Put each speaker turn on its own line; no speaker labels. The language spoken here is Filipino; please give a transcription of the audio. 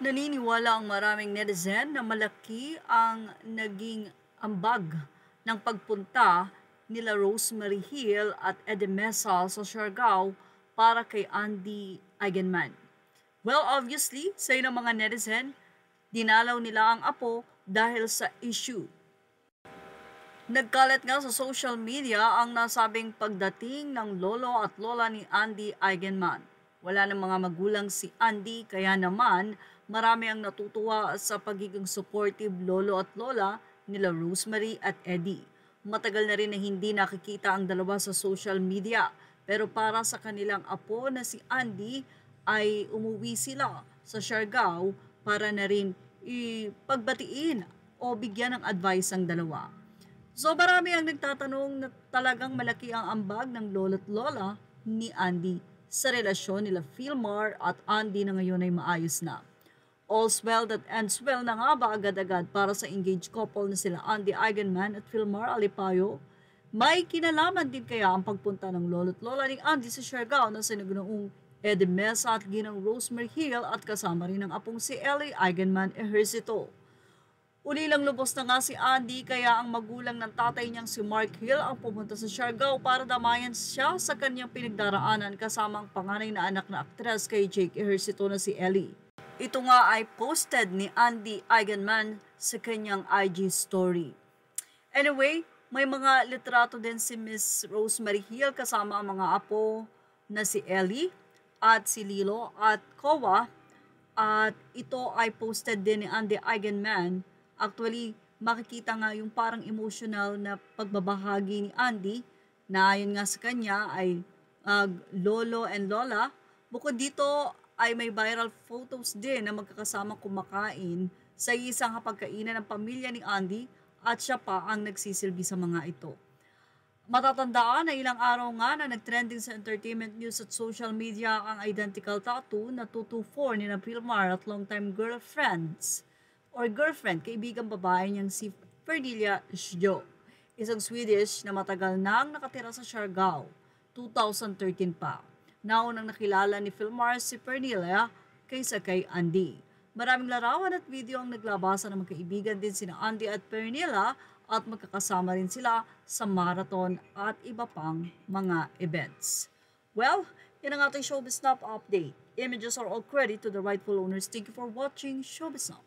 Naniniwala ang maraming netizen na malaki ang naging ambag ng pagpunta nila Rosemary Hill at Eddie Mesal sa Siargao para kay Andy Eigenman. Well, obviously, sa ng mga netizen, dinalaw nila ang apo dahil sa issue. Nagkalat nga sa social media ang nasabing pagdating ng lolo at lola ni Andy Eigenman. Wala ng mga magulang si Andy kaya naman marami ang natutuwa sa pagiging supportive lolo at lola nila Rosemary at Eddie. Matagal na rin na hindi nakikita ang dalawa sa social media pero para sa kanilang apo na si Andy ay umuwi sila sa Siargao para na rin ipagbatiin o bigyan ng advice ang dalawa. So marami ang nagtatanong na talagang malaki ang ambag ng lolo't lola ni Andy sa relasyon nila Philmar at Andy na ngayon ay maayos na. All's well that ends well na nga ba agad-agad para sa engaged couple na sila Andy Eigenman at Philmar Alipayo? May kinalaman din kaya ang pagpunta ng lolo't lola ni Andy sa Siargao na sinagnoong Eddie Mesa at ginang Rosemary Hill at kasama rin ang apong si Ellie Eigenman Ejercito. Uli lang lubos na nga si Andy kaya ang magulang ng tatay niyang si Mark Hill ang pumunta sa Siargao para damayan siya sa kanyang pinagdaraanan kasama ang panganay na anak na aktres kay Jake Ejercito na si Ellie. Ito nga ay posted ni Andy Eigenman sa kanyang IG story. Anyway, may mga litrato din si Miss Rosemary Hill kasama ang mga apo na si Ellie at si Lilo at Kowa at ito ay posted din ni Andy Eigenman. Actually, makikita nga yung parang emotional na pagbabahagi ni Andy na ayon nga sa kanya ay lolo and lola. Bukod dito ay may viral photos din na magkakasama kumakain sa isang hapagkainan ng pamilya ni Andy at siya pa ang nagsisilbi sa mga ito. Matatandaan na ilang araw nga na nagtrending sa entertainment news at social media ang identical tattoo na 224 ni Philmar at longtime girlfriend, kaibigang babae niyang si Pernilla Sjo, isang Swedish na matagal nang nakatira sa Siargao, 2013 pa. Naunang nakilala ni Philmar si Pernilla kaysa kay Andy. Maraming larawan at video ang naglabasan ng magkaibigan din sina Andy at Pernilla at magkakasama rin sila sa marathon at iba pang mga events. Well, yan ang ating Showbiz Snap update. Images are all credit to the rightful owners. Thank you for watching Showbiz Snap.